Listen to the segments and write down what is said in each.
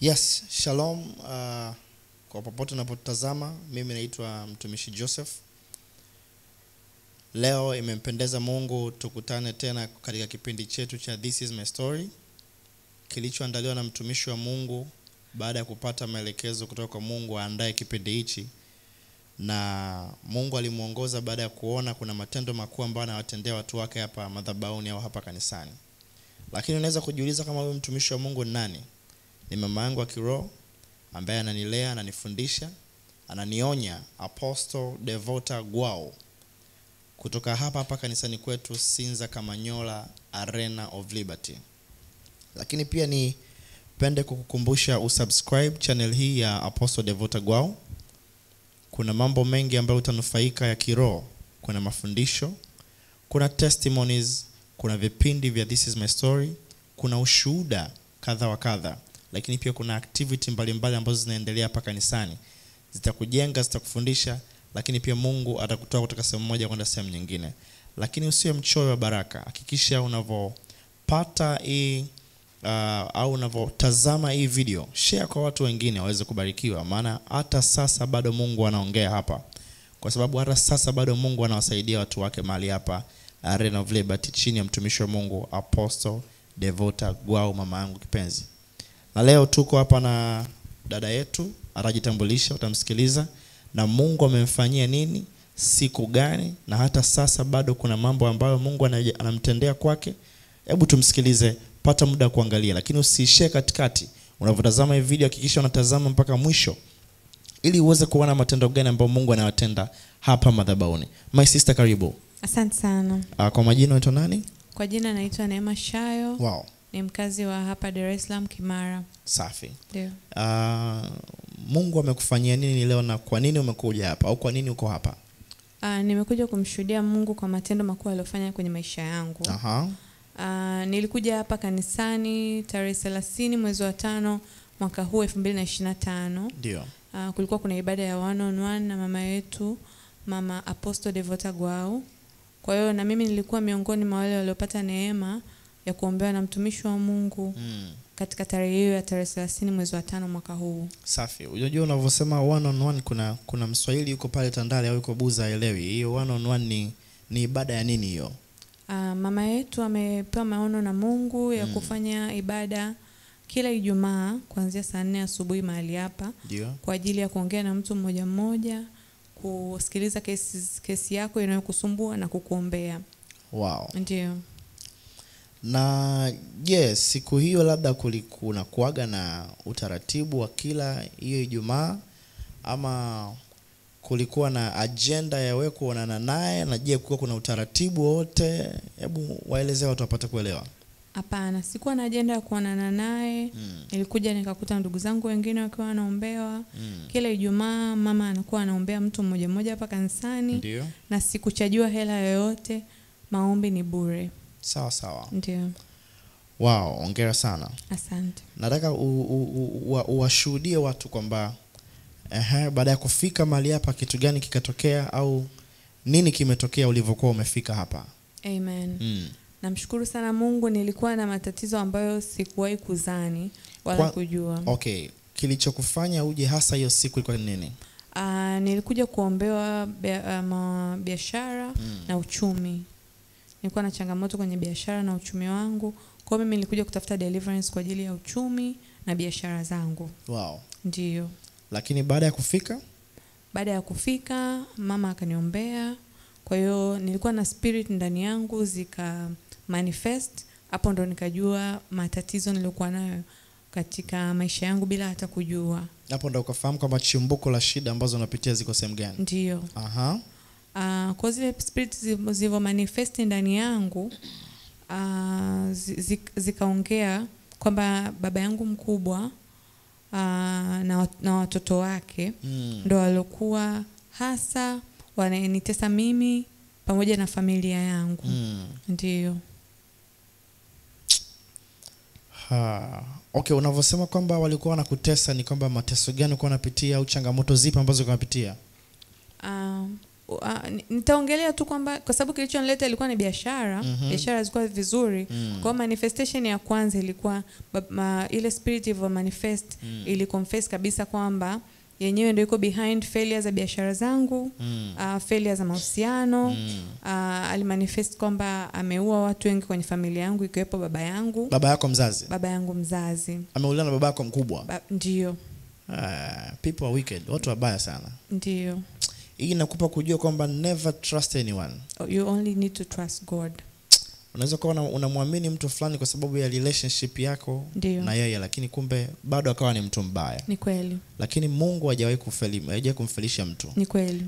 Yes, shalom kwa popote unapotazama. Mimi naitwa mtumishi Joseph. Leo imempendeza Mungu tukutane tena katika kipindi chetu cha This is my story, kilichoandaliwa na mtumishi wa Mungu baada ya kupata maelekezo kutoka kwa Mungu aandae kipindi hichi. Na Mungu alimuongoza baada ya kuona kuna matendo makuu ambayo anawatendea watu wake hapa madhabahuni au hapa kanisani. Lakini unaweza kujiuliza kama huyu mtumishi wa Mungu ni nani? Ni mama yangu wa kiroho ambaye ananilea, ananifundisha, ananionya, Apostle Devota Gwao, kutoka hapa kanisani kwetu Sinza Kamanyola Arena of Liberty. Lakini pia ni pende kukukumbusha usubscribe channel hii ya Apostle Devota Gwao. Kuna mambo mengi ambayo utanufaika ya kiroho, kuna mafundisho, kuna testimonies, kuna vipindi vya This is my story, kuna ushuhuda kadha wa kadha. Lakini pia kuna activity mbalimbali ambazo zinaendelea hapa kanisani. Zitakujenga, zitakufundisha, lakini pia Mungu atakutoa kutoka sehemu moja kwenda sehemu nyingine. Lakini usiwe mchoyo wa baraka. Hakikisha unavopata hii au unavotazama hii video, share kwa watu wengine waweze kubarikiwa, maana hata sasa bado Mungu anaongea hapa. Kwa sababu hata sasa bado Mungu anawasaidia watu wake mahali hapa Arena of Liberty chini ya mtumishi wa Mungu Apostle Devota Gwao, mama yangu kipenzi. Na leo tuko hapa na dada yetu, atajitambulisha, utamsikiliza na Mungu amemfanyia nini, siku gani, na hata sasa bado kuna mambo ambayo Mungu anamtendea kwake. Hebu tumsikilize, pata muda kuangalia, lakini usiishie katikati. Unapotazama hii video hakikisha unatazama mpaka mwisho ili uweze kuona matendo gani ambayo Mungu anawatenda hapa madhabahuni. My sister, karibu. Asante sana. Kwa majina unaitwa nani? Kwa jina naitwa Neema Shayo. Wow. Ni mkazi wa hapa Dar es Salaam Kimara. Safi. Ndio. Mungu amekufanyia nini leo na kwa nini umekuja hapa au kwa nini uko hapa? Nimekuja kumshuhudia Mungu kwa matendo makuu aliyofanya kwenye maisha yangu. Nilikuja hapa kanisani tarehe 30 mwezi wa 5 mwaka huu 2025. Ndio. Kulikuwa kuna ibada ya one on one na mama yetu, Mama Apostle Devota Gwao. Kwa hiyo na mimi nilikuwa miongoni mwa wale waliopata neema ya kuombewa na mtumishi wa Mungu katika tarehe hiyo ya tarehe 30 mwezi wa 5 mwaka huu. Safi. Unajua unavyosema one on one, kuna Mswahili yuko pale Tandale au yuko Buza haelewi. Hiyo one on one ni ibada ya nini hiyo? Mama yetu amepewa maono na Mungu ya kufanya ibada kila Ijumaa kuanzia saa 4 asubuhi mahali hapa. Ndio. Kwa ajili ya kuongea na mtu mmoja mmoja, kusikiliza kesi yako inayokusumbua na kukuombea. Wow. Ndio. Na yes, siku hiyo labda kulikuwa kuaga na utaratibu wa kila hiyo Ijumaa, ama kulikuwa na agenda ya wewe kuonana naye, na je kulikuwa kuna utaratibu wote? Hebu waelezee watu wapate kuelewa. Hapana, sikuwa na agenda ya kuonana naye. Nilikuja nikakuta ndugu zangu wengine wakiwa wanaombewa. Kila Ijumaa mama anakuwa anaombea mtu mmoja mmoja hapa kanisani. Ndio. Na sikuchajiwa hela yoyote, maombi ni bure. Sawa sawa. Ndio. Wow, hongera sana. Asante. Nataka uwashuhudie watu kwamba baada ya kufika mahali hapa kitu gani kikatokea au nini kimetokea ulivyokuwa umefika hapa. Amen. Namshukuru sana Mungu, nilikuwa na matatizo ambayo sikuwahi kuzani wala kujua. Okay, kilichokufanya uje hasa hiyo siku ilikuwa nini? Nilikuja kuombewa biashara na uchumi. Nilikuwa na changamoto kwenye biashara na uchumi wangu. Kwa hiyo mimi nilikuja kutafuta deliverance kwa ajili ya uchumi na biashara zangu. Wow. Ndio. Lakini baada ya kufika mama akaniombea. Kwa hiyo nilikuwa na spirit ndani yangu zika manifest. Hapo ndo nikajua matatizo nilikuwa nayo katika maisha yangu bila hata kujua. Hapo ndo ukafahamu kwamba chimbuko la shida ambazo unapitia ziko sehemu gani? Ndio. Kwa zile spirit zilivyo manifest ndani yangu, zikaongea kwamba baba yangu mkubwa na watoto wake ndo walikuwa hasa wananitesa mimi pamoja na familia yangu. Ndio. Okay, unavyosema kwamba walikuwa wanakutesa ni kwamba mateso gani ulikuwa unapitia au changamoto zipi ambazo unapitia? nitaongelea tu kwamba kwa sababu kilichonileta ilikuwa ni biashara, biashara zilikuwa vizuri. Kwa manifestation ya kwanza ilikuwa ile spirit of manifest ili confess kabisa kwamba yenyewe ndio iko behind failure za biashara zangu, failure za mahusiano. Alimanifest kwamba ameua watu wengi kwenye familia yangu ikiwepo baba yangu. Baba yako mzazi? Baba yangu mzazi. Ameuliwa na baba yako mkubwa? Ndio. People are wicked. Watu wabaya sana. Ndio. Hii inakupa kujua kwamba never trust anyone. You only need to trust God. Unaweza kuwa unamwamini mtu fulani kwa sababu ya relationship yako na yeye, lakini kumbe bado akawa ni mtu mbaya. Ni kweli. Lakini Mungu hajawahi kumfelisha mtu. Ni kweli.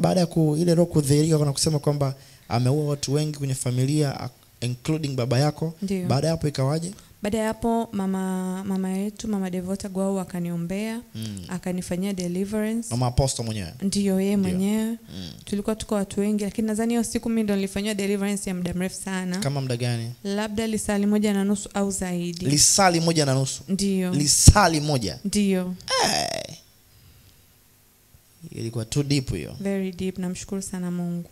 Baada ya ile roho kudhihirika na kusema kwamba ameua watu wengi kwenye familia including baba yako, baada hapo ikawaje? Baada ya hapo mama yetu, Mama Devota Gwau akaniombea, akanifanyia deliverance. Mama Apostle mwenyewe? Ndio, yeye mwenyewe. Tulikuwa tuko watu wengi, lakini nadhani hiyo siku mimi ndo nilifanywa deliverance ya muda mrefu sana. Kama muda gani? Labda lisali 1.5 au zaidi. Lisali 1.5? Ndio. Lisali 1? Ndio. Ilikuwa too deep hiyo. Very deep. Namshukuru sana Mungu.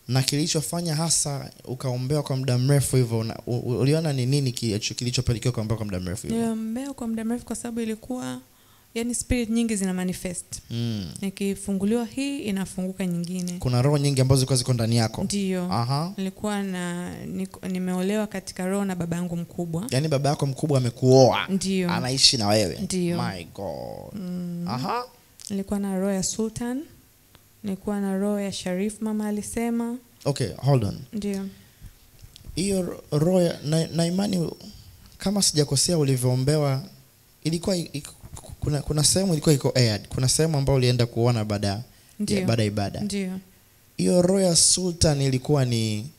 Na kilichofanya hasa ukaombewa kwa muda mrefu hivyo, uliona ni nini kilichopelekea kuombewa kwa muda mrefu hivyo? Niombewa kwa muda mrefu kwa sababu ilikuwa yani spirit nyingi zina manifest. Nikifunguliwa hii inafunguka nyingine. Kuna roho nyingi ambazo zilikuwa ziko ndani yako? Ndio. Nilikuwa nimeolewa katika roho na baba yangu mkubwa. Yani baba yako mkubwa amekuoa? Ndio. Anaishi na wewe? Ndio. My God. Nilikuwa na roho ya Sultan. Nilikuwa na roho ya Sharif, mama alisema. Okay, hold on. Ndio. Hiyo roho na imani kama sijakosea ulivyoombewa ilikuwa kuna sehemu ilikuwa iko aired. Kuna sehemu ambayo ulienda kuona baada ya ibada. Ndio. Hiyo roho ya Sultan ilikuwa ni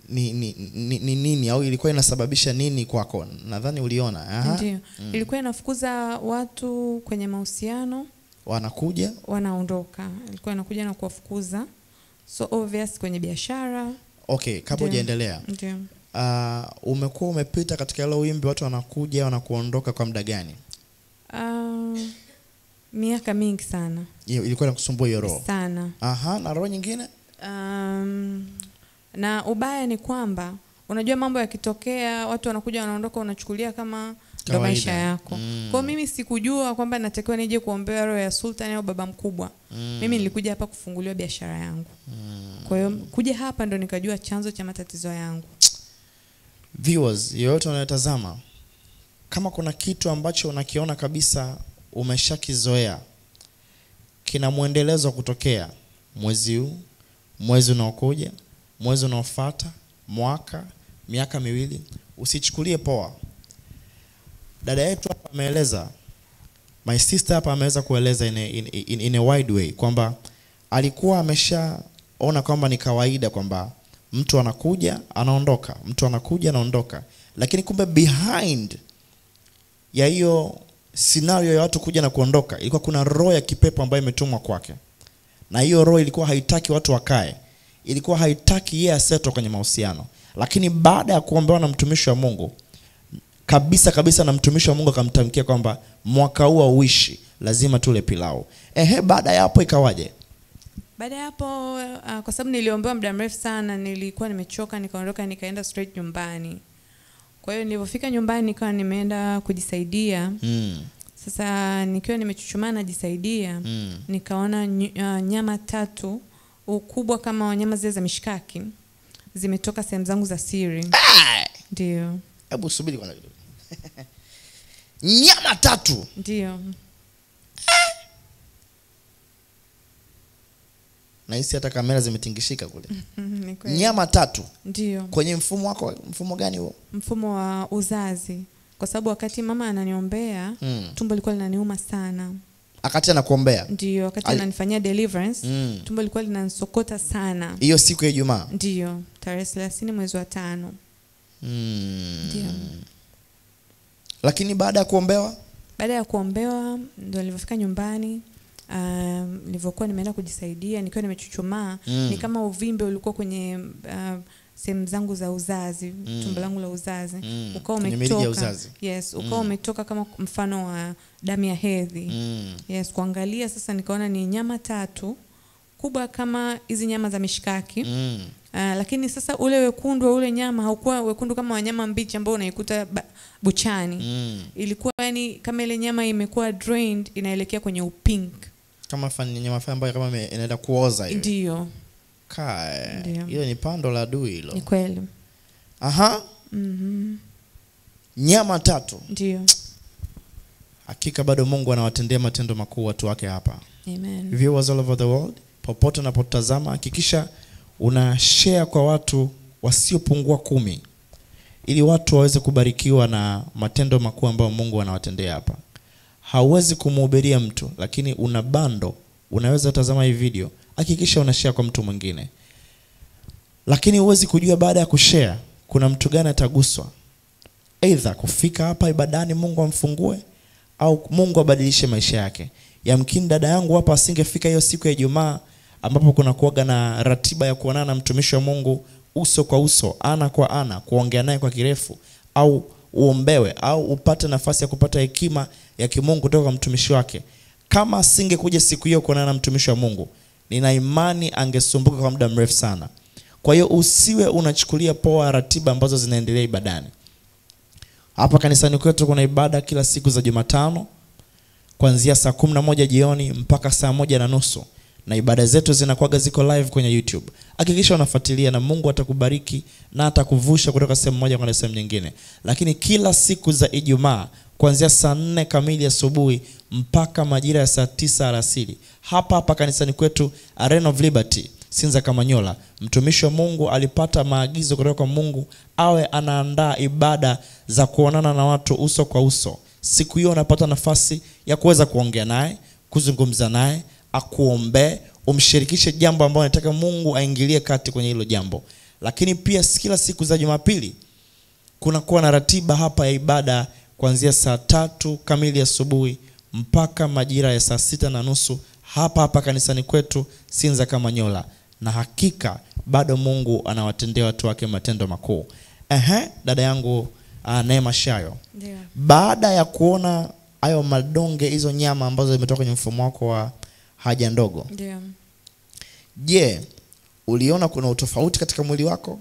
nini au ilikuwa inasababisha nini kwako? Nadhani uliona. Ndio. Ilikuwa inafukuza watu kwenye mahusiano. Wanakuja, wanaondoka. Ilikuwa inakuja na kuwafukuza. So obvious kwenye biashara. Okay, kabla hujaendelea. Ndio. Umekuwa umepita katika ile wimbi watu wanakuja wanakuondoka kwa muda gani? Miaka mingi sana. Ilikuwa inakusumbua hiyo roho? Sana. Na roho nyingine? Na ubaya ni kwamba unajua mambo yakitokea watu wanakuja wanaondoka unachukulia kama ndo maisha yako. Kwa mimi sikujua kwamba natakiwa nije kuombea roho ya Sultan au baba mkubwa. Mimi nilikuja hapa kufunguliwa biashara yangu. Kwa hiyo kuja hapa ndo nikajua chanzo cha matatizo yangu. Viewers, yote wanayotazama, kama kuna kitu ambacho unakiona kabisa umeshakizoea, kina muendelezo kutokea mwezi huu, mwezi unaokuja, mwezi unaofuata, mwaka, miaka miwili, usichukulie poa. Dada yetu hapa ameeleza, my sister hapa ameweza kueleza in a wide way kwamba alikuwa ameshaona kwamba ni kawaida kwamba mtu anakuja anaondoka, mtu anakuja anaondoka, lakini kumbe behind ya hiyo scenario ya watu kuja na kuondoka ilikuwa kuna roho ya kipepo ambayo imetumwa kwake. Na hiyo roho ilikuwa haitaki watu wakae, ilikuwa haitaki yeye asetwe kwenye mahusiano. Lakini baada ya kuombewa na mtumishi wa Mungu kabisa na mtumishi wa Mungu akamtamkia kwamba mwaka huu uishi lazima tule pilau. Baada ya hapo ikawaje? Baada ya hapo kwa sababu niliombewa muda mrefu sana, nilikuwa nimechoka, nikaondoka nikaenda straight nyumbani. Kwa hiyo nilipofika nyumbani nikawa nimeenda kujisaidia. Sasa nikiwa nimechuchumaa najisaidia, nikaona nyama 3 ukubwa kama wanyama zile za mishkaki zimetoka sehemu zangu za siri. Ndio. Hebu subiri kwanza kidogo. Nyama 3? Ndio. Na hisi hata kamera zimetingishika kule. Nyama 3? Ndio. Kwenye mfumo wako, mfumo gani huo? Mfumo wa uzazi. Kwa sababu wakati mama ananiombea, tumbo lilikuwa linaniuma sana. Akati anakuombea? Ndio, wakati ananifanyia deliverance, tumbo lilikuwa linanisokota sana. Hiyo siku ya Ijumaa? Ndio, tarehe 30 mwezi wa 5. Ndio. Lakini baada ya kuombewa? Baada ya kuombewa ndio nilipofika nyumbani, nilivyokuwa nimeenda kujisaidia nikiwa nimechuchumaa, ni kama uvimbe ulikuwa kwenye sehemu zangu za uzazi, tumbo langu la uzazi, ukawa umetoka. Yes, ukawa umetoka kama mfano wa damu ya hedhi. Yes, kuangalia sasa nikaona ni nyama 3 kubwa kama hizi nyama za mishikaki. Lakini sasa ule wekundu wa ule nyama haukuwa wekundu kama wanyama mbichi ambao unaikuta buchani. Ilikuwa yani kama ile nyama imekuwa drained, inaelekea kwenye upink. Kama nyama ambayo kama inaenda kuoza hiyo. Ndio. Hiyo ni pando la adui hilo. Ni kweli. Nyama 3. Ndio. Hakika bado Mungu anawatendea matendo makuu watu wake hapa. Amen. Viewers all over the world, popote unapotazama, hakikisha una share kwa watu wasiopungua 10 ili watu waweze kubarikiwa na matendo makuu ambayo Mungu anawatendea hapa. Hauwezi kumhubiria mtu, lakini una bando, unaweza tazama hii video, hakikisha una share kwa mtu mwingine. Lakini huwezi kujua baada ya kushare kuna mtu gani ataguswa. Either kufika hapa ibadani Mungu amfungue au Mungu abadilishe maisha yake. Yamkini dada yangu hapa asingefika hiyo siku ya Ijumaa ambapo kuna kuaga na ratiba ya kuonana na mtumishi wa Mungu uso kwa uso, ana kwa ana, kuongea naye kwa kirefu, au uombewe au upate nafasi ya kupata hekima ya kimungu kutoka kwa mtumishi wake. Kama asingekuja siku hiyo kuonana na mtumishi wa Mungu, nina imani angesumbuka kwa muda mrefu sana. Kwa hiyo usiwe unachukulia poa ratiba ambazo zinaendelea ibadani. Hapa kanisani kwetu kuna ibada kila siku za Jumatano kuanzia saa 11 jioni mpaka saa 1:30, na ibada zetu zinakuwa ziko live kwenye YouTube. Hakikisha unafuatilia na Mungu atakubariki na atakuvusha kutoka sehemu moja kwenda sehemu nyingine. Lakini kila siku za Ijumaa kuanzia saa 4 kamili asubuhi mpaka majira ya saa 9 alasiri, hapa kanisani kwetu Arena of Liberty Sinza Kamanyola, mtumishi wa Mungu alipata maagizo kutoka kwa Mungu awe anaandaa ibada za kuonana na watu uso kwa uso. Siku hiyo unapata nafasi ya kuweza kuongea naye, kuzungumza naye, akuombe, umshirikishe jambo ambalo unataka Mungu aingilie kati kwenye hilo jambo. Lakini pia kila siku za Jumapili kuna kuwa na ratiba hapa ya ibada kuanzia saa 3 kamili asubuhi mpaka majira ya saa 6:30 hapa kanisani kwetu Sinza Kamanyola. Na hakika bado Mungu anawatendea watu wake matendo makuu. Dada yangu Neema Shayo. Ndio. Baada ya kuona hayo madonge, hizo nyama ambazo zimetoka kwenye mfumo wako wa haja ndogo. Ndio. Je, uliona kuna utofauti katika mwili wako?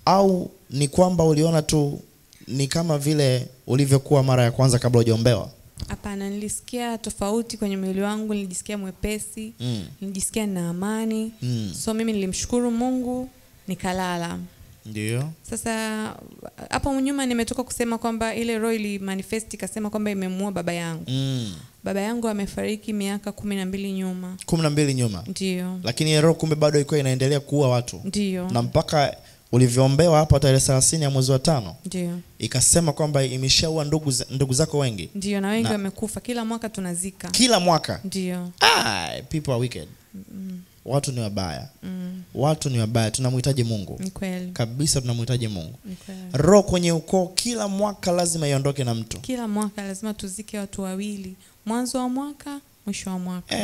Au ni kwamba uliona tu ni kama vile ulivyokuwa mara ya kwanza kabla hujaombewa? Hapana, nilisikia tofauti kwenye mwili wangu, nilijisikia mwepesi, nilijisikia na amani. So mimi nilimshukuru Mungu, nikalala. Ndio. Sasa hapo nyuma nimetoka kusema kwamba ile roho ili manifest ikasema kwamba imemuua baba yangu. Baba yangu amefariki miaka 12 nyuma. 12 nyuma? Ndio. Lakini roho kumbe bado ilikuwa inaendelea kuua watu. Ndio. Na mpaka ulivyoombewa hapa tarehe 30 ya mwezi wa 5. Ndio. Ikasema kwamba imeshaua ndugu zako wengi. Ndio, na wengi wamekufa. Kila mwaka tunazika. Kila mwaka? Ndio. People are wicked. Watu ni wabaya. Watu ni wabaya. Tunamhitaji Mungu. Ni kweli. Kabisa tunamhitaji Mungu. Ni kweli. Roho kwenye ukoo kila mwaka lazima iondoke na mtu. Kila mwaka lazima tuzike watu wawili. Mwanzo wa mwaka, mwisho wa mwaka.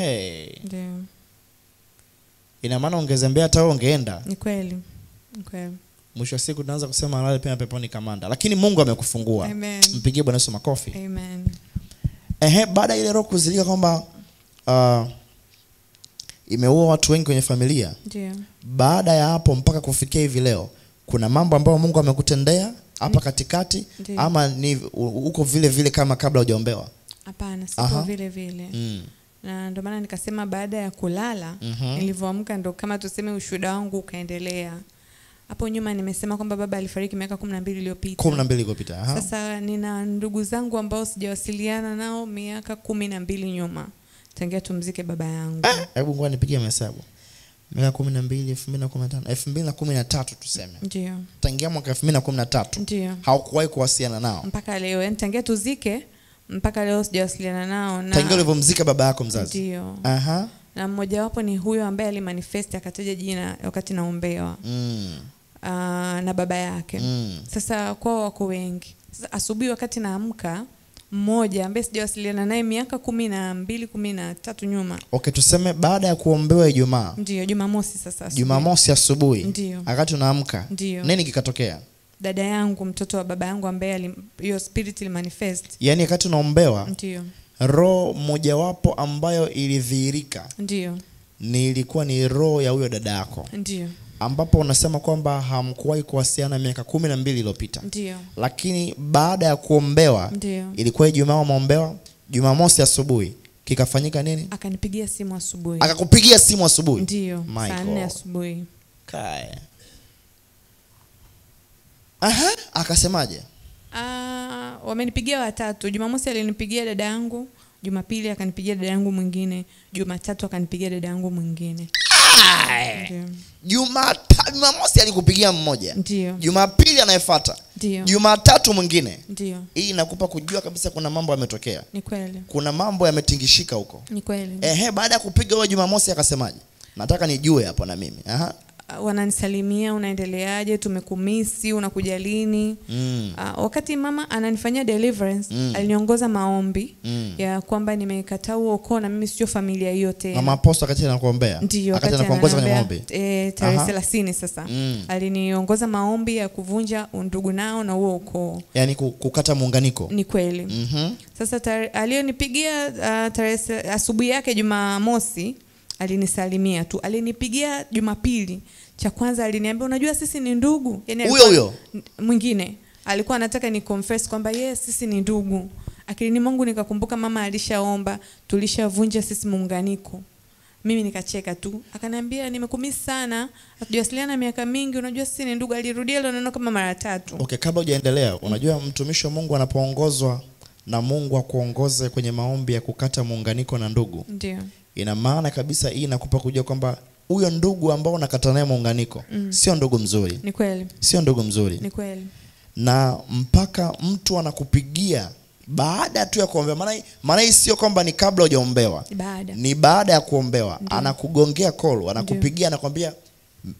Ndio. Ina maana ungezembea hata wewe ungeenda. Ni kweli. Ni kweli. Mwisho wa siku tunaanza kusema halali pia peponi kamanda. Lakini Mungu amekufungua. Amen. Mpigie Bwana Yesu makofi. Amen. Baada ile roho kuzilika kwamba imeua watu wengi kwenye familia. Ndio. Baada ya hapo mpaka kufikia hivi leo, kuna mambo ambayo Mungu amekutendea hapa katikati? Ndiyo. Ama ni uko vile vile kama kabla hujaombewa? Hapana, siko vile vile. Na ndio maana nikasema baada ya kulala, nilivyoamka ndo kama tuseme ushuhuda wangu ukaendelea. Hapo nyuma nimesema kwamba baba alifariki miaka 12 iliyopita. 12 iliyopita. Sasa nina ndugu zangu ambao sijawasiliana nao miaka 12 nyuma. Tangia tumzike baba yangu. Hebu ngoja nipigie mahesabu. Miaka 12, 2015, 2013 tuseme. Ndio. Tangia mwaka 2013. Ndio. Haukuwahi kuwasiliana nao? Mpaka leo, yani tangia tuzike mpaka leo sijawasiliana nao. Na tangia ulivyomzika baba yako mzazi? Ndio. Na mmoja wapo ni huyo ambaye alimanifest akataja jina wakati naombewa. Na baba yake. Sasa kwao wako wengi. Sasa asubuhi wakati naamka, mmoja ambaye sijawasiliana naye miaka 12 13 nyuma. Okay, tuseme baada ya kuombewa Ijumaa. Ndio, Jumamosi sasa. Jumamosi asubuhi. Ndio. Wakati unaamka. Nini kikatokea? Dada yangu, mtoto wa baba yangu ambaye hiyo spirit ili manifest. Yaani wakati unaombewa. Ndio. Roho mojawapo ambayo ilidhihirika. Ndio. Ilikuwa ni roho ya huyo dada yako. Ndio. Ambapo unasema kwamba hamkuwahi kuwasiliana miaka 12 iliyopita. Ndio. Lakini baada ya kuombewa, ndio, ilikuwa Ijumaa umeombewa, Jumamosi asubuhi kikafanyika nini? Akanipigia simu asubuhi. Akakupigia simu asubuhi? Ndio, saa 4 asubuhi. Kaya. Akasemaje? Wamenipigia watatu. Jumamosi alinipigia dada yangu, Jumapili akanipigia dada yangu mwingine, Jumatatu akanipigia dada yangu mwingine. Jumamosi alikupigia mmoja. Ndio. Jumapili anayefuata. Ndio. Jumatatu mwingine. Ndio. Hii inakupa kujua kabisa kuna mambo yametokea. Ni kweli. Kuna mambo yametingishika huko. Ni kweli. Baada ya kupiga huyo Jumamosi akasemaje? Nataka nijue hapo na mimi. Wananisalimia, unaendeleaje, tumekumisi, unakuja lini? Wakati mama ananifanyia deliverance, aliniongoza maombi ya kwamba nimekataa ukoo na mimi sio familia hiyo tena. Mama Apostle wakati anakuombea? Ndio, wakati anakuongoza kwenye maombi. Tarehe 30 sasa. Aliniongoza maombi ya kuvunja undugu nao na huo ukoo. Yaani kukata muunganiko. Ni kweli. Sasa alionipigia tarehe asubuhi yake Jumamosi alinisalimia tu. Alinipigia Jumapili. Cha kwanza aliniambia unajua sisi ni ndugu. Yaani huyo mwingine alikuwa anataka ni confess kwamba yes sisi ni ndugu. Akilini mwangu nikakumbuka mama alishaomba tulishavunja sisi muunganiko. Mimi nikacheka tu. Akaniambia nimekumisi sana, hatujawasiliana miaka mingi, unajua sisi ni ndugu. Alirudia hilo neno kama mara 3. Okay, kabla hujaendelea, unajua mtumishi wa Mungu anapoongozwa na Mungu akuongoze kwenye maombi ya kukata muunganiko na ndugu. Ndio. Ina maana kabisa hii inakupa kujua kwamba huyo ndugu ambao unakata naye muunganiko sio ndugu mzuri. Ni kweli. Sio ndugu mzuri. Ni kweli. Na mpaka mtu anakupigia baada tu ya kuombewa. Maana hii sio kwamba ni kabla hujaombewa. Ni baada ya kuombewa. Anakugongea call, anakupigia, anakuambia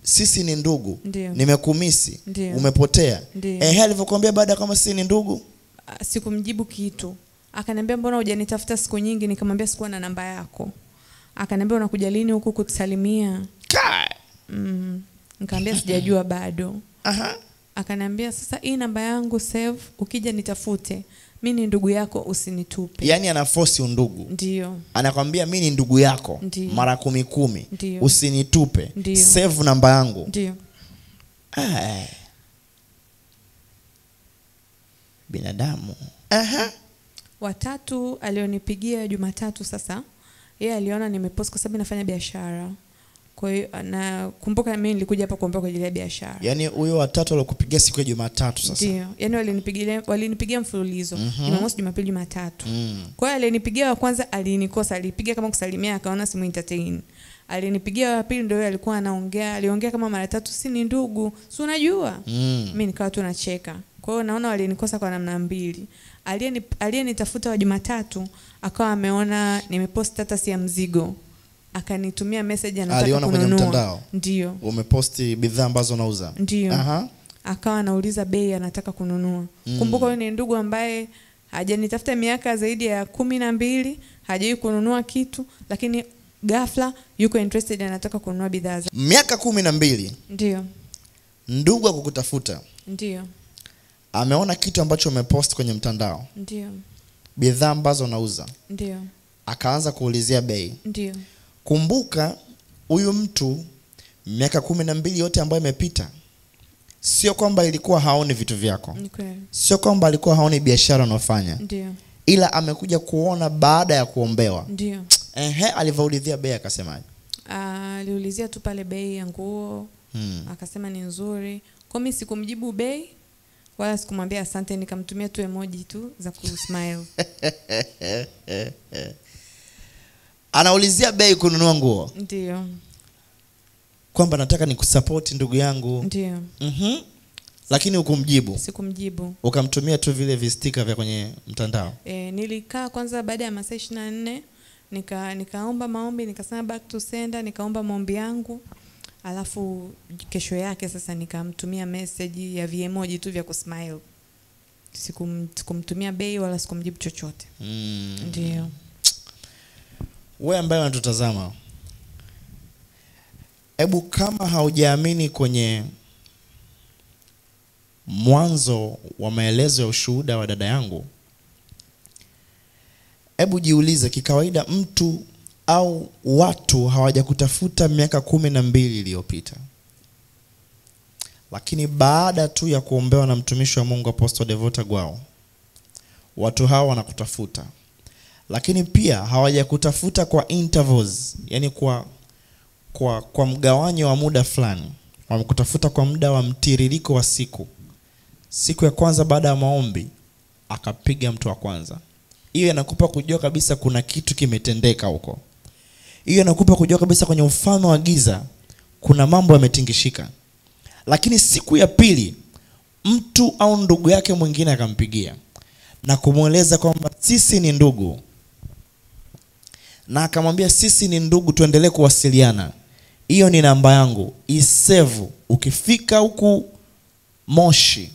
sisi ni ndugu. Nimekumisi. Umepotea. Alivyokuambia baada kama sisi ni ndugu, sikumjibu kitu. Akaniambia mbona hujanitafuta siku nyingi? Nikamwambia sikuwa na namba yako. Akaniambia unakuja lini huku kutusalimia? Nikamwambia sijajua bado. Akaniambia sasa hii namba yangu save, ukija nitafute. Mimi ni ndugu yako, usinitupe. Yaani anaforce undugu. Ndio. Anakuambia mimi ni ndugu yako. Ndiyo. Mara 10. Ndiyo. Usinitupe. Ndiyo. Save namba yangu. Ndio. Binadamu. Watatu alionipigia Jumatatu sasa. Yeye aliona nimepost kwa sababu nafanya biashara. Kwa hiyo nakumbuka mimi nilikuja hapa kuomba kwa ajili ya biashara. Yaani huyo watatu alikupigia siku ya Jumatatu sasa. Ndio. Yaani walinipigia mfululizo. Jumamosi, Jumapili, Jumatatu. Kwa hiyo alinipigia wa kwanza alinikosa, alipigia kama kusalimia akaona simu entertain. Alinipigia wa pili ndio alikuwa anaongea, aliongea kama mara 3 si ni ndugu. Si unajua? Mimi nikawa tu nacheka. Kwa hiyo naona walinikosa kwa namna mbili. Aliyenitafuta wa Jumatatu akawa ameona nimepost status ya mzigo. Akanitumia message anataka kununua. Aliona kwenye mtandao. Ndio. Umeposti bidhaa ambazo unauza. Ndio. Akawa anauliza bei anataka kununua. Kumbuka huyu ni ndugu ambaye hajanitafuta miaka zaidi ya 12, hajawahi kununua kitu, lakini ghafla yuko interested anataka kununua bidhaa za. Miaka 12. Ndio. Ndugu akukutafuta. Ndio. Ameona kitu ambacho umepost kwenye mtandao. Ndio. Bidhaa ambazo unauza. Ndio. Akaanza kuulizia bei. Ndio. Kumbuka huyu mtu miaka 12 yote ambayo imepita, sio kwamba ilikuwa haoni vitu vyako. Okay. Sio kwamba alikuwa haoni biashara unayofanya. Ndio. Ila amekuja kuona baada ya kuombewa. Ndio. Alivyoulizia bei akasemaje? Aliulizia tu pale bei ya nguo. Akasema ni nzuri. Kwa mimi sikumjibu bei wala sikumwambia asante, nikamtumia tu emoji tu za kusmile. Anaulizia bei kununua nguo. Ndio. Kwamba nataka nikusupport ndugu yangu. Ndio. Lakini hukumjibu. Sikumjibu. Ukamtumia tu vile vistika vya kwenye mtandao. Nilikaa kwanza baada ya masaa 24 nikaomba maombi, nikasema back to sender, nikaomba maombi yangu. Alafu kesho yake sasa nikamtumia message ya emoji tu vya kusmile. sikumtumia bei wala sikumjibu chochote. Ndio. Wewe ambaye unatutazama, hebu kama haujaamini kwenye mwanzo wa maelezo ya ushuhuda wa dada yangu, hebu jiulize, kikawaida mtu au watu hawajakutafuta miaka 12 iliyopita, lakini baada tu ya kuombewa na mtumishi wa Mungu Apostle Devota Gwao, watu hawa wanakutafuta. Lakini pia hawajakutafuta kwa intervals, yani kwa mgawanyo wa muda fulani. Wamekutafuta kwa muda wa mtiririko wa siku. Siku ya kwanza baada ya maombi akapiga mtu wa kwanza. Hiyo inakupa kujua kabisa kuna kitu kimetendeka huko. Hiyo inakupa kujua kabisa kwenye ufalme wa giza kuna mambo yametingishika. Lakini siku ya pili mtu au ndugu yake mwingine akampigia na kumueleza kwamba sisi ni ndugu, na akamwambia sisi ni ndugu, tuendelee kuwasiliana, hiyo ni namba yangu, isave, ukifika huku Moshi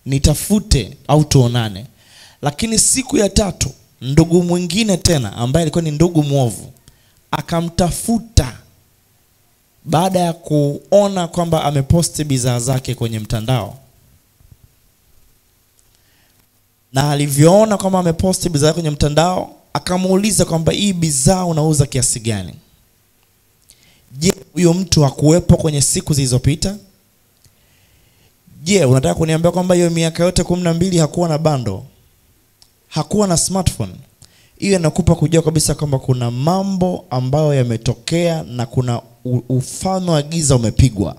nitafute au tuonane. Lakini siku ya tatu ndugu mwingine tena ambaye alikuwa ni ndugu mwovu akamtafuta baada ya kuona kwamba ameposti bidhaa zake kwenye mtandao. Na alivyoona kwamba ameposti bidhaa kwenye mtandao, akamuuliza kwamba hii bidhaa unauza kiasi gani? Je, huyo mtu hakuwepo kwenye siku zilizopita? Je, unataka kuniambia kwamba hiyo miaka yote 12 hakuwa na bando, hakuwa na smartphone? Hiyo inakupa kujua kabisa kwamba kuna mambo ambayo yametokea na kuna ufalme wa giza umepigwa.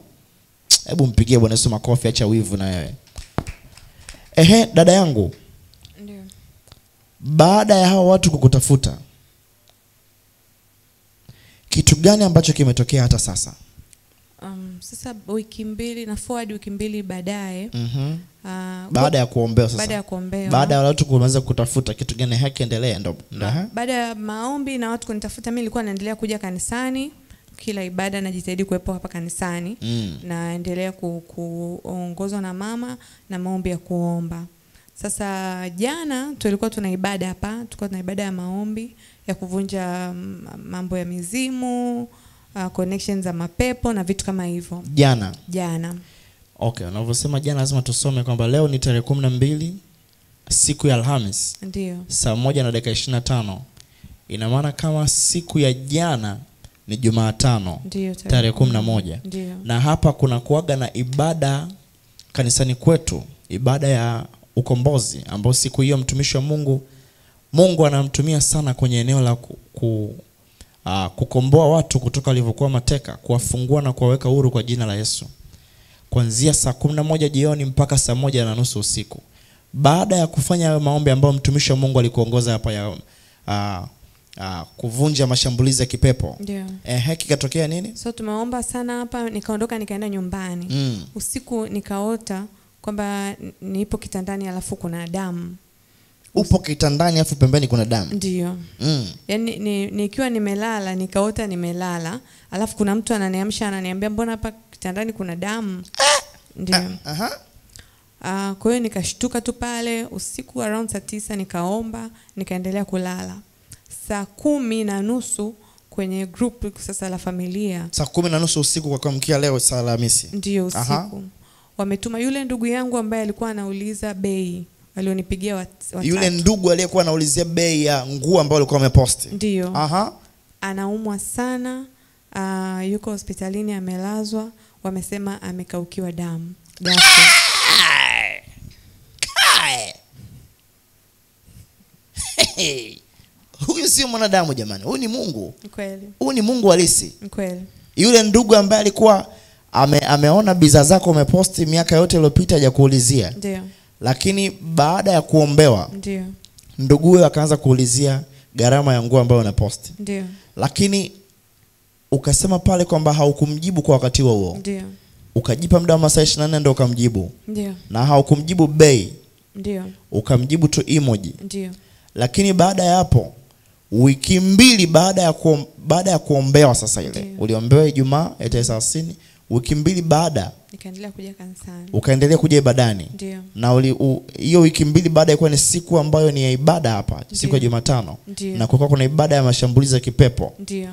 Hebu mpigie Bwana Yesu makofi, acha wivu na wewe. Dada yangu, ndio, baada ya hao watu kukutafuta, kitu gani ambacho kimetokea hata sasa? Sasa wiki 2 na forward wiki 2 baadaye, baada ya kuombewa sasa. Baada ya kuombewa. Baada ya watu kuanza kutafuta, kitu gani hakiendelea? Baada ya maombi na watu kunitafuta, mimi nilikuwa naendelea kuja kanisani kila ibada, najitahidi kuwepo hapa kanisani. Naendelea kuongozwa na mama na maombi ya kuomba. Sasa jana tulikuwa tuna ibada hapa, tulikuwa tuna ibada ya maombi ya kuvunja mambo ya mizimu, connections za mapepo na vitu kama hivyo. Jana. Okay, unavyosema jana lazima tusome kwamba leo ni tarehe 12 siku ya Alhamis. Ndio. Saa 1:25. Ina maana kama siku ya jana ni Jumatano, tarehe 11. Ndio. Na hapa kuna kuaga na ibada kanisani kwetu, ibada ya ukombozi, ambao siku hiyo mtumishi wa Mungu anamtumia sana kwenye eneo la kukomboa watu kutoka walivyokuwa mateka, kuwafungua na kuwaweka huru kwa jina la Yesu. Kuanzia saa 11 jioni mpaka saa 1:30 usiku. Baada ya kufanya maombi ambayo mtumishi wa Mungu alikuongoza hapa ya kuvunja mashambulizi ya kipepo. Ndio. Kikatokea nini? So tumeomba sana hapa, nikaondoka nikaenda nyumbani. Usiku nikaota kwamba nipo kitandani alafu kuna damu. Upo kitandani alafu pembeni kuna damu? Ndio. Yaani nikiwa nimelala, nikaota nimelala, alafu kuna mtu ananiamsha ananiambia mbona hapa kitandani kuna damu? Ndio. Kwa hiyo nikashtuka tu pale usiku around saa 9, nikaomba, nikaendelea kulala. Saa 10:30 kwenye group sasa la familia. Saa 10:30 usiku kwa kuamkia leo saa Alhamisi. Ndio, usiku. Wametuma yule ndugu yangu ambaye alikuwa anauliza bei. Walionipigia watatu. Yule ndugu aliyekuwa anaulizia bei ya nguo ambayo alikuwa ameposti. Ndio. Anaumwa sana. Yuko hospitalini amelazwa. Wamesema amekaukiwa damu. Ghafla. Huyu sio mwanadamu jamani. Huyu ni Mungu. Kweli. Huyu ni Mungu halisi. Kweli. Yule ndugu ambaye alikuwa ameona bidhaa zako umeposti miaka yote iliyopita hajakuulizia. Ndio. Lakini baada ya kuombewa, ndio, ndugu huyo akaanza kuulizia gharama ya nguo ambayo unaposti. Ndio. Lakini ukasema pale kwamba haukumjibu kwa wakati huo. Ndio. Ukajipa muda wa masaa 24 ndio ukamjibu. Ndio. Na haukumjibu bei. Ndio. Ukamjibu tu emoji. Ndio. Lakini baada ya hapo wiki 2 baada ya kuombewa sasa ile. Uliombewa Ijumaa ya tarehe 30, Wiki 2 baada nikaendelea kuja kanisani. Ukaendelea kuja ibadani. Ndio. Na hiyo wiki 2 baada ilikuwa ni siku ambayo ni ya ibada hapa, siku ya Jumatano. Na kulikuwa kuna ibada ya mashambulizi ya kipepo. Ndio.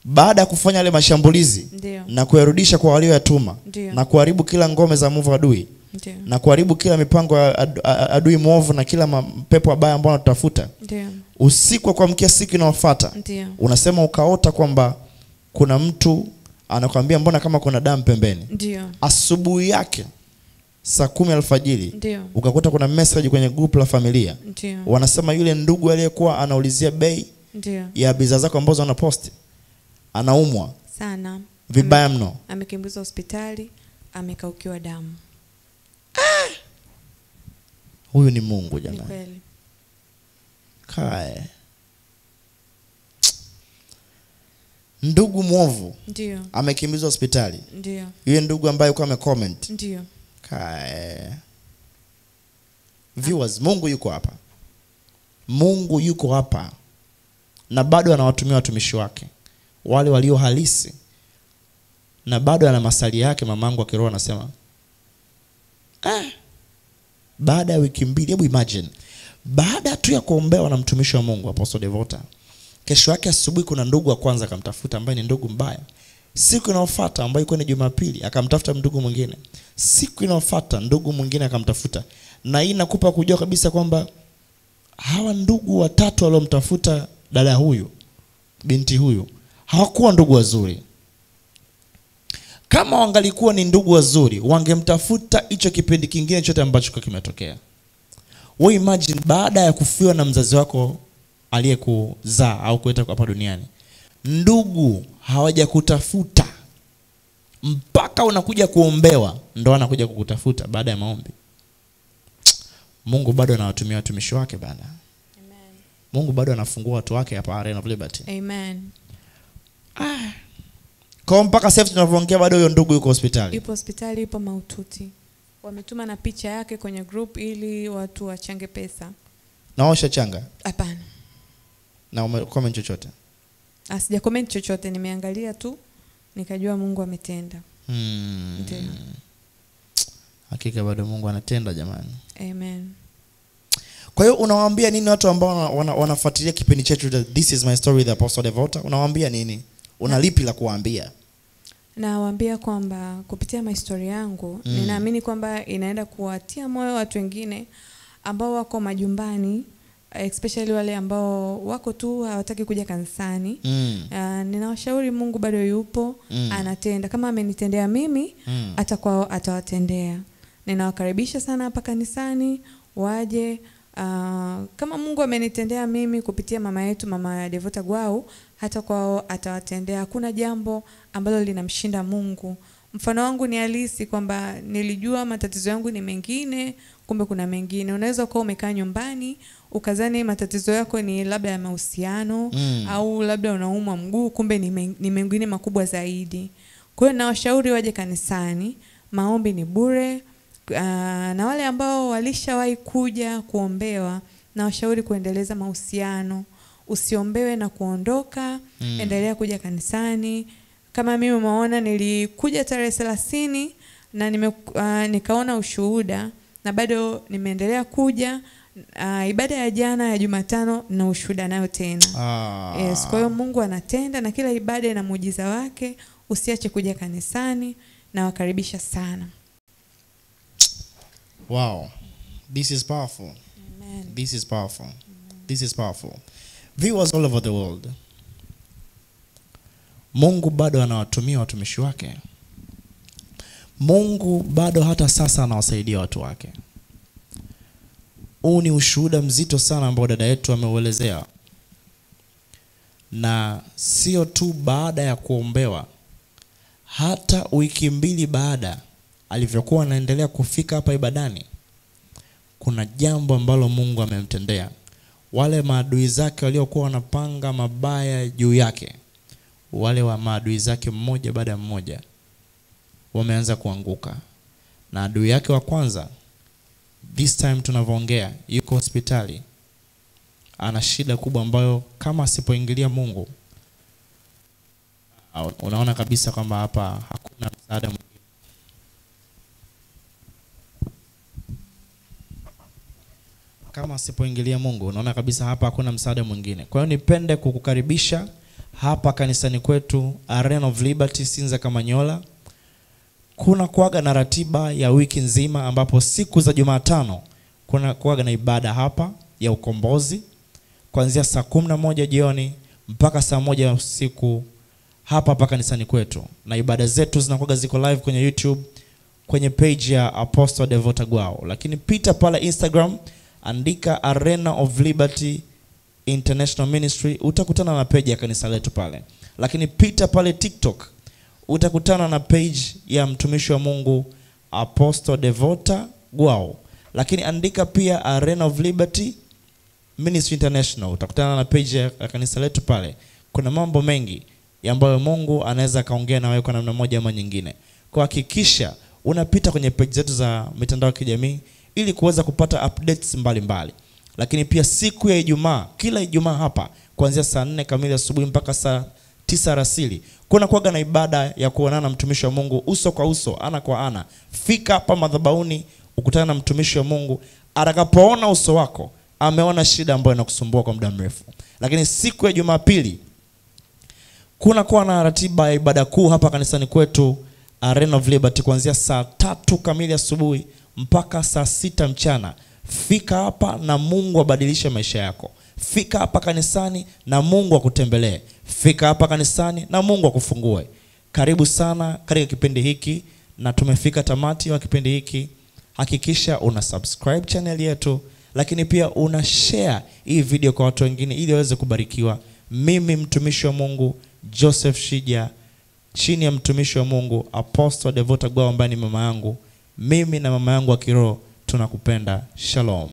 Baada ya kufanya yale mashambulizi na kuyarudisha kwa walioyatuma na kuharibu kila ngome za mwovu adui. Ndio. Na kuharibu kila mipango ya adui mwovu na kila mapepo mabaya ambayo anatafuta. Ndio. Usiku wa kuamkia siku inayofuata, unasema ukaota kwamba kuna mtu anakuambia mbona kama kuna damu pembeni. Ndio. Asubuhi yake saa 10 alfajiri ukakuta kuna message kwenye group la familia. Ndio. Wanasema yule ndugu aliyekuwa anaulizia bei ya bidhaa zako ambazo anaposti anaumwa sana vibaya mno, amekimbizwa hospitali, amekaukiwa damu. Huyu ni Mungu jamani. Ni kweli. Kae. Ndugu mwovu ndio amekimbizwa hospitali. Ndio. Yule ndugu ambaye yuko amecomment. Ndio. Kae. Viewers, Mungu yuko hapa. Mungu yuko hapa. Na bado anawatumia watumishi wake, wale walio halisi. Na bado ana masali yake. Mamangu wa kiroho anasema baada ya wiki 2, hebu imagine, baada tu ya kuombewa na mtumishi wa Mungu Apostle Devota, kesho yake asubuhi kuna ndugu wa kwanza akamtafuta ambaye ni ndugu mbaya. Siku inayofuata ambayo ilikuwa ni Jumapili akamtafuta ndugu mwingine. Siku inayofuata ndugu mwingine akamtafuta. Na hii nakupa kujua kabisa kwamba hawa ndugu watatu waliomtafuta dada huyu, binti huyu, hawakuwa ndugu wazuri. Kama wangalikuwa ni ndugu wazuri, wangemtafuta hicho kipindi kingine chote ambacho kimetokea. Wewe imagine baada ya kufiwa na mzazi wako aliyekuzaa au kuleta hapa duniani, ndugu hawaja kutafuta mpaka unakuja kuombewa ndo anakuja kukutafuta baada ya maombi. Mungu bado anawatumia watumishi wake bana. Amen. Mungu bado anafungua watu wake hapa Arena of Liberty. Amen. Kwa mpaka sasa tunavyoongea bado huyo ndugu yuko hospitali. Yupo hospitali, yupo mahututi. Wametuma na picha yake kwenye group ili watu wachange pesa. Naosha changa? Hapana. Na umecomment chochote? Sija comment chochote, nimeangalia tu nikajua Mungu ametenda. Ndio. Hakika bado Mungu anatenda jamani. Amen. Kwa hiyo unawaambia nini watu ambao wanafuatilia kipindi chetu This is my story with Apostle Devota? Unawaambia nini? Una lipi la kuwaambia? Nawaambia kwamba kupitia my story yangu ninaamini kwamba inaenda kuwatia moyo watu wengine ambao wako majumbani, especially wale ambao wako tu hawataki kuja kanisani. Ninawashauri Mungu bado yupo, anatenda. Kama amenitendea mimi, atakwao atawatendea. Ninawakaribisha sana hapa kanisani, waje. Kama Mungu amenitendea mimi kupitia mama yetu Mama Devota Gwau, hata kwao atawatendea. Hakuna jambo ambalo linamshinda Mungu. Mfano wangu ni halisi kwamba nilijua matatizo yangu ni mengine, kumbe kuna mengine. Unaweza kuwa umekaa nyumbani ukazani matatizo yako ni labda ya mahusiano au labda unaumwa mguu, kumbe ni mengine makubwa zaidi. Kwa hiyo nawashauri waje kanisani, maombi ni bure. Na wale ambao walishawahi kuja kuombewa, nawashauri kuendeleza mahusiano. Usiombewe na kuondoka, endelea kuja kanisani. Kama mimi umeona nilikuja tarehe 30 na nikaona ushuhuda na bado nimeendelea kuja. Ibada ya jana ya Jumatano na ushuhuda nayo tena. Yes, kwa hiyo Mungu anatenda na kila ibada ina muujiza wake. Usiache kuja kanisani, na wakaribisha sana. Wow. This is powerful. Amen. This is powerful. This is powerful. Viewers all over the world, Mungu bado anawatumia watumishi wake. Mungu bado hata sasa anawasaidia watu wake. Huu ni ushuhuda mzito sana ambao dada yetu ameuelezea. Na sio tu baada ya kuombewa, hata wiki 2 baada alivyokuwa anaendelea kufika hapa ibadani, kuna jambo ambalo Mungu amemtendea. Wale maadui zake waliokuwa wanapanga mabaya juu yake, wale wa maadui zake mmoja baada ya mmoja wameanza kuanguka. Na adui yake wa kwanza, this time tunavyoongea, yuko hospitali. Ana shida kubwa ambayo kama asipoingilia Mungu unaona kabisa kwamba hapa hakuna msaada mwingine. Kama asipoingilia Mungu, unaona kabisa hapa hakuna msaada mwingine. Kwa hiyo nipende kukukaribisha hapa kanisani kwetu Arena of Liberty Sinza Kamanyola. Kuna kuaga na ratiba ya wiki nzima, ambapo siku za Jumatano kuna kuaga na ibada hapa ya ukombozi kuanzia saa 11 jioni mpaka saa 1 usiku hapa kanisani kwetu, na ibada zetu zinakuwa ziko live kwenye YouTube kwenye page ya Apostle Devota Gwao. Lakini pita pale Instagram, andika Arena of Liberty International Ministry, utakutana na page ya kanisa letu pale. Lakini pita pale TikTok, utakutana na page ya mtumishi wa Mungu Apostle Devota Gwao. Lakini andika pia Arena of Liberty Ministry International, utakutana na page ya kanisa letu pale. Kuna mambo mengi ambayo Mungu anaweza kaongea na wewe kwa namna moja ama nyingine. Kwa hakikisha unapita kwenye page zetu za mitandao ya kijamii ili kuweza kupata updates mbalimbali. Lakini pia siku ya Ijumaa, kila Ijumaa hapa kuanzia saa 4 kamili asubuhi mpaka saa 9 alasiri, kuna kuaga na ibada ya kuonana na mtumishi wa Mungu uso kwa uso, ana kwa ana. Fika hapa madhabahuni, ukutana na mtumishi wa Mungu. Atakapoona uso wako, ameona shida ambayo inakusumbua kwa muda mrefu. Lakini siku ya Jumapili kuna kuwa na ratiba ya ibada kuu hapa kanisani kwetu Arena of Liberty kuanzia saa 3 kamili asubuhi mpaka saa 6 mchana. Fika hapa na Mungu abadilishe maisha yako. Fika hapa kanisani na Mungu akutembelee. Fika hapa kanisani na Mungu akufungue. Karibu sana katika kipindi hiki, na tumefika tamati wa kipindi hiki. Hakikisha una subscribe channel yetu, lakini pia una share hii video kwa watu wengine ili waweze kubarikiwa. Mimi mtumishi wa Mungu Joseph Shija, chini ya mtumishi wa Mungu Apostle Devota Gwao ambaye ni mama yangu. Mimi na mama yangu wa kiroho tunakupenda. Shalom.